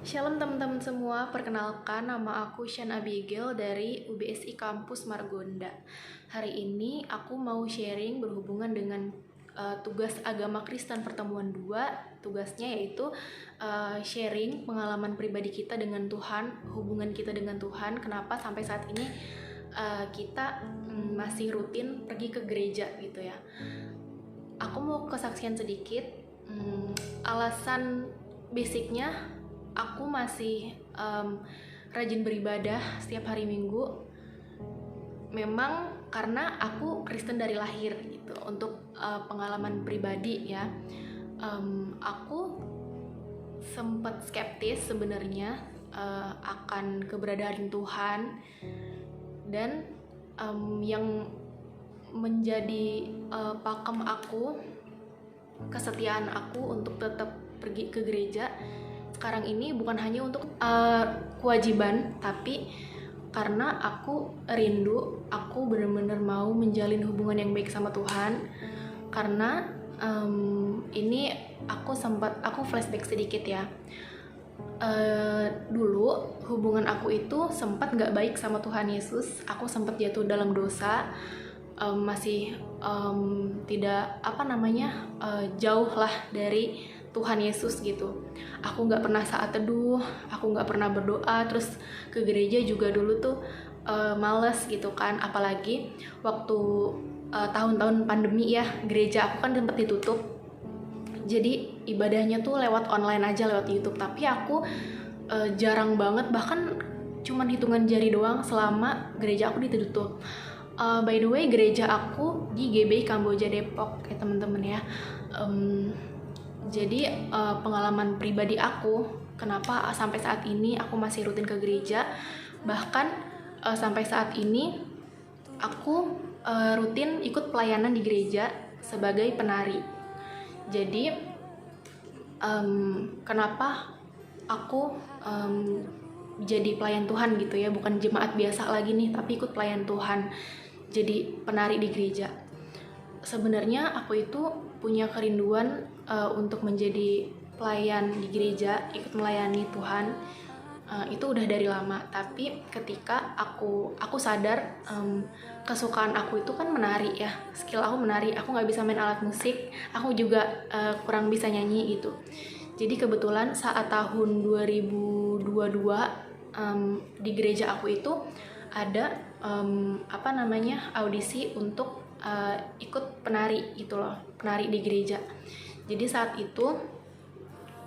Shalom teman-teman semua, perkenalkan nama aku Shan Abigail dari UBSI Kampus Margonda. Hari ini aku mau sharing berhubungan dengan tugas agama Kristen pertemuan 2. Tugasnya yaitu sharing pengalaman pribadi kita dengan Tuhan, hubungan kita dengan Tuhan, kenapa sampai saat ini kita masih rutin pergi ke gereja gitu ya. Aku mau kesaksian sedikit. Alasan basicnya aku masih rajin beribadah setiap hari Minggu. Memang karena aku Kristen dari lahir gitu. Untuk pengalaman pribadi ya, aku sempat skeptis sebenarnya akan keberadaan Tuhan, dan yang menjadi pakem aku, kesetiaan aku untuk tetap pergi ke gereja sekarang ini bukan hanya untuk kewajiban, tapi karena aku rindu, aku benar-benar mau menjalin hubungan yang baik sama Tuhan. Karena ini aku flashback sedikit ya. Dulu hubungan aku itu sempat nggak baik sama Tuhan Yesus. Aku sempat jatuh dalam dosa, masih tidak jauh lah dari Tuhan Yesus gitu. Aku nggak pernah saat teduh, aku nggak pernah berdoa, terus ke gereja juga dulu tuh males gitu kan. Apalagi waktu tahun-tahun pandemi ya, gereja aku kan tempat ditutup, jadi ibadahnya tuh lewat online aja, lewat YouTube. Tapi aku jarang banget, bahkan cuman hitungan jari doang selama gereja aku ditutup. By the way, gereja aku di GBI Kamboja Depok ya teman-teman ya. Jadi pengalaman pribadi aku, kenapa sampai saat ini aku masih rutin ke gereja. Bahkan sampai saat ini aku rutin ikut pelayanan di gereja sebagai penari. Jadi kenapa aku jadi pelayan Tuhan gitu ya, bukan jemaat biasa lagi nih, tapi ikut pelayan Tuhan jadi penari di gereja. Sebenarnya aku itu punya kerinduan untuk menjadi pelayan di gereja, ikut melayani Tuhan. Itu udah dari lama. Tapi ketika aku sadar kesukaan aku itu kan menari ya, skill aku menari. Aku nggak bisa main alat musik, aku juga kurang bisa nyanyi gitu. Jadi kebetulan saat tahun 2022 di gereja aku itu ada audisi untuk ikut penari gitu loh, penari di gereja. Jadi saat itu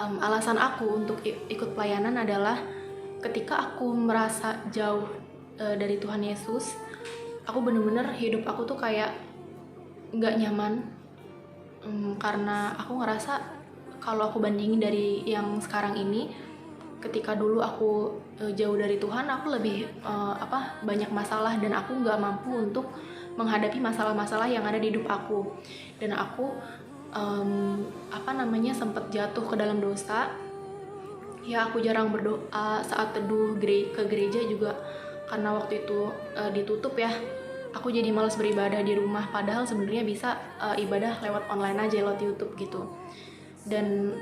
alasan aku untuk ikut pelayanan adalah ketika aku merasa jauh dari Tuhan Yesus, aku bener-bener hidup aku tuh kayak nggak nyaman, karena aku ngerasa kalau aku bandingin dari yang sekarang ini, ketika dulu aku jauh dari Tuhan, aku lebih banyak masalah, dan aku nggak mampu untuk menghadapi masalah-masalah yang ada di hidup aku. Dan aku sempat jatuh ke dalam dosa ya. Aku jarang berdoa saat teduh ke gereja juga karena waktu itu ditutup ya. Aku jadi malas beribadah di rumah, padahal sebenarnya bisa ibadah lewat online aja, lewat YouTube gitu. Dan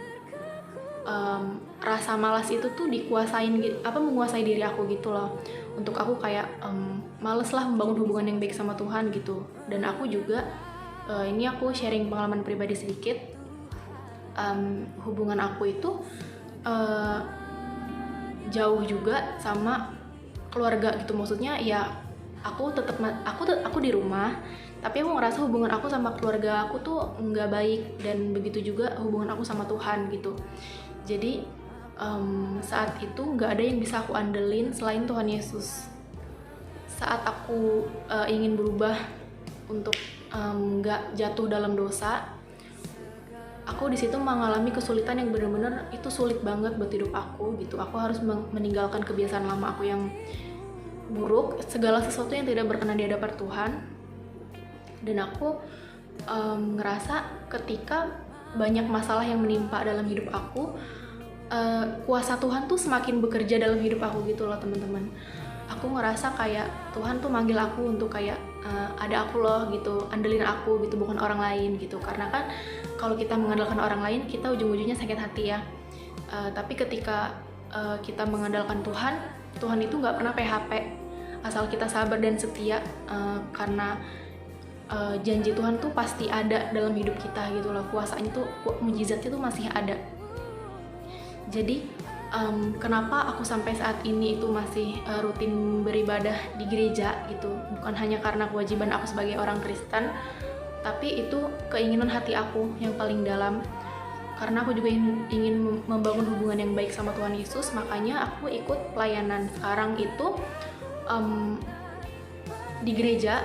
rasa malas itu tuh menguasai diri aku gitu loh. Untuk aku kayak males lah membangun hubungan yang baik sama Tuhan gitu. Dan aku juga ini aku sharing pengalaman pribadi sedikit. Hubungan aku itu jauh juga sama keluarga gitu. Maksudnya ya aku di rumah, tapi aku ngerasa hubungan aku sama keluarga aku tuh nggak baik, dan begitu juga hubungan aku sama Tuhan gitu. Jadi saat itu nggak ada yang bisa aku andelin selain Tuhan Yesus. Saat aku ingin berubah untuk nggak jatuh dalam dosa, aku di situ mengalami kesulitan yang benar-benar itu sulit banget buat hidup aku gitu. Aku harus meninggalkan kebiasaan lama aku yang buruk, segala sesuatu yang tidak berkenan di hadapan Tuhan. Dan aku ngerasa ketika banyak masalah yang menimpa dalam hidup aku, kuasa Tuhan tuh semakin bekerja dalam hidup aku gitu loh teman-teman. Aku ngerasa kayak Tuhan tuh manggil aku untuk kayak ada aku loh gitu, andelin aku gitu, bukan orang lain gitu. Karena kan kalau kita mengandalkan orang lain, kita ujung-ujungnya sakit hati ya. Tapi ketika kita mengandalkan Tuhan, Tuhan itu nggak pernah PHP asal kita sabar dan setia, karena janji Tuhan tuh pasti ada dalam hidup kita gitu loh. Kuasanya tuh, mujizatnya tuh masih ada. Jadi kenapa aku sampai saat ini itu masih rutin beribadah di gereja gitu, bukan hanya karena kewajiban aku sebagai orang Kristen, tapi itu keinginan hati aku yang paling dalam. Karena aku juga ingin membangun hubungan yang baik sama Tuhan Yesus, makanya aku ikut pelayanan. Sekarang itu di gereja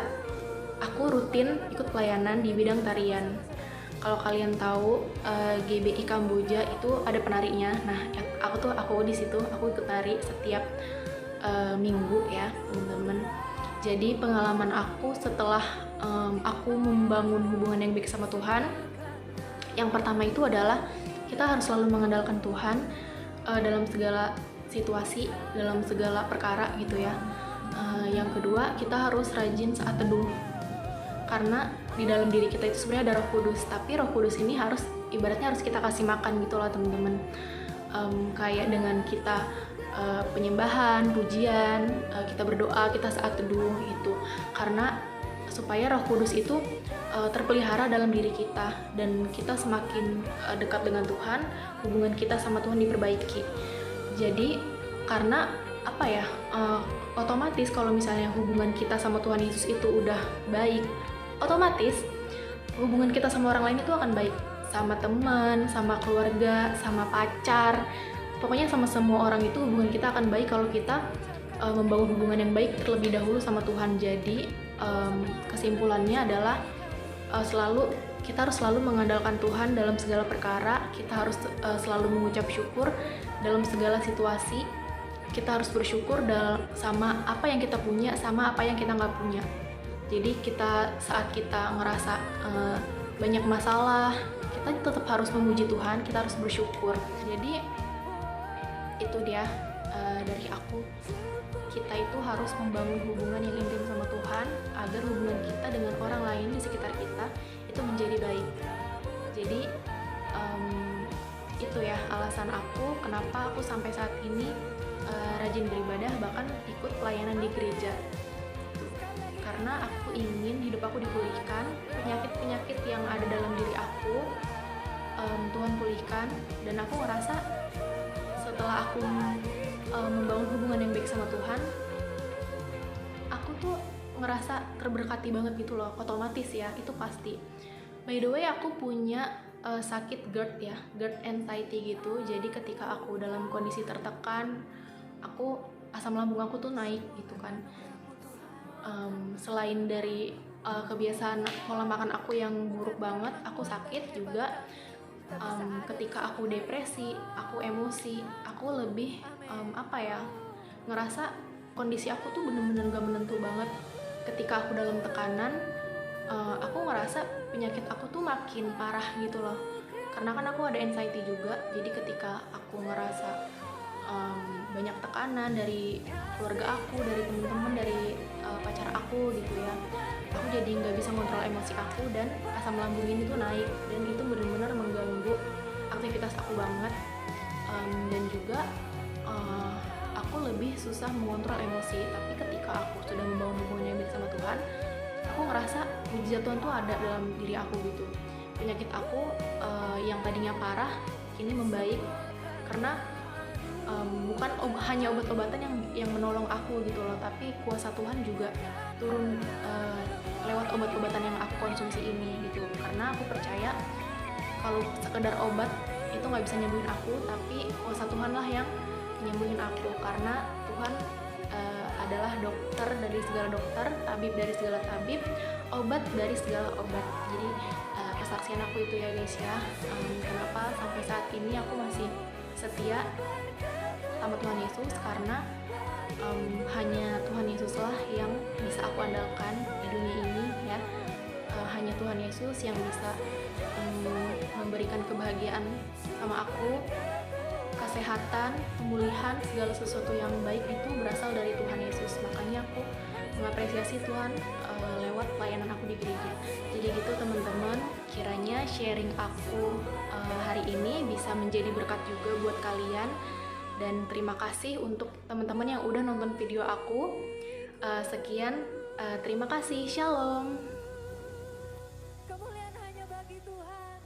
aku rutin ikut pelayanan di bidang tarian. Kalau kalian tahu GBI Kamboja itu ada penarinya. Nah, aku di situ, aku ikut tari setiap minggu ya, teman-teman. Jadi pengalaman aku setelah aku membangun hubungan yang baik sama Tuhan, yang pertama itu adalah kita harus selalu mengandalkan Tuhan dalam segala situasi, dalam segala perkara gitu ya. Yang kedua, kita harus rajin saat teduh, karena di dalam diri kita itu sebenarnya ada Roh Kudus, tapi Roh Kudus ini ibaratnya harus kita kasih makan gitu loh teman-teman. Kayak dengan kita penyembahan, pujian, kita berdoa, kita saat teduh itu, karena supaya Roh Kudus itu terpelihara dalam diri kita, dan kita semakin dekat dengan Tuhan, hubungan kita sama Tuhan diperbaiki. Jadi karena otomatis kalau misalnya hubungan kita sama Tuhan Yesus itu udah baik, otomatis hubungan kita sama orang lain itu akan baik, sama teman, sama keluarga, sama pacar, pokoknya sama semua orang itu hubungan kita akan baik kalau kita membangun hubungan yang baik terlebih dahulu sama Tuhan. Jadi kesimpulannya adalah kita harus selalu mengandalkan Tuhan dalam segala perkara. Kita harus selalu mengucap syukur dalam segala situasi. Kita harus bersyukur sama apa yang kita punya, sama apa yang kita nggak punya. Jadi saat kita ngerasa banyak masalah, kita tetap harus memuji Tuhan, kita harus bersyukur. Jadi itu dia dari aku. Kita itu harus membangun hubungan yang intim sama Tuhan agar hubungan kita dengan orang lain di sekitar kita itu menjadi baik. Jadi itu ya alasan aku kenapa aku sampai saat ini rajin beribadah, bahkan ikut pelayanan di gereja. Karena aku ingin hidup aku dipulihkan, penyakit-penyakit yang ada dalam diri aku Tuhan pulihkan, dan aku ngerasa setelah aku membangun hubungan yang baik sama Tuhan, aku tuh ngerasa terberkati banget gitu loh, otomatis ya, itu pasti. By the way, aku punya sakit GERD anxiety gitu. Jadi ketika aku dalam kondisi tertekan, asam lambung aku tuh naik gitu kan. Selain dari kebiasaan pola makan aku yang buruk banget, aku sakit juga. Ketika aku depresi, aku emosi, aku lebih ngerasa kondisi aku tuh bener-bener gak menentu banget. Ketika aku dalam tekanan, aku ngerasa penyakit aku tuh makin parah gitu loh. Karena kan aku ada anxiety juga, jadi ketika aku ngerasa banyak tekanan dari keluarga aku, dari teman-teman, dari pacar aku gitu ya, aku jadi nggak bisa kontrol emosi aku, dan asam lambung ini tuh naik, dan itu benar-benar mengganggu aktivitas aku banget. Dan juga aku lebih susah mengontrol emosi. Tapi ketika aku sudah membangun hubungan yang baik sama Tuhan, aku ngerasa mujizat Tuhan tuh ada dalam diri aku gitu. Penyakit aku yang tadinya parah kini membaik, karena bukan hanya obat-obatan yang menolong aku gitu loh, tapi kuasa Tuhan juga turun lewat obat-obatan yang aku konsumsi ini gitu. Karena aku percaya kalau sekedar obat itu nggak bisa nyembuhin aku, tapi kuasa Tuhan lah yang nyembuhin aku. Karena Tuhan adalah dokter dari segala dokter, tabib dari segala tabib, obat dari segala obat. Jadi kesaksian aku itu ya guys ya, kenapa sampai saat ini aku masih setia sama Tuhan Yesus, karena hanya Tuhan Yesuslah yang bisa aku andalkan di dunia ini ya. Hanya Tuhan Yesus yang bisa memberikan kebahagiaan sama aku, kesehatan, pemulihan, segala sesuatu yang baik itu berasal dari Tuhan Yesus. Makanya aku mengapresiasi Tuhan lewat pelayanan aku di gereja. Jadi gitu teman-teman, kiranya sharing aku hari ini bisa menjadi berkat juga buat kalian. Dan terima kasih untuk teman-teman yang udah nonton video aku. Sekian, terima kasih. Shalom. Kemuliaan hanya bagi Tuhan.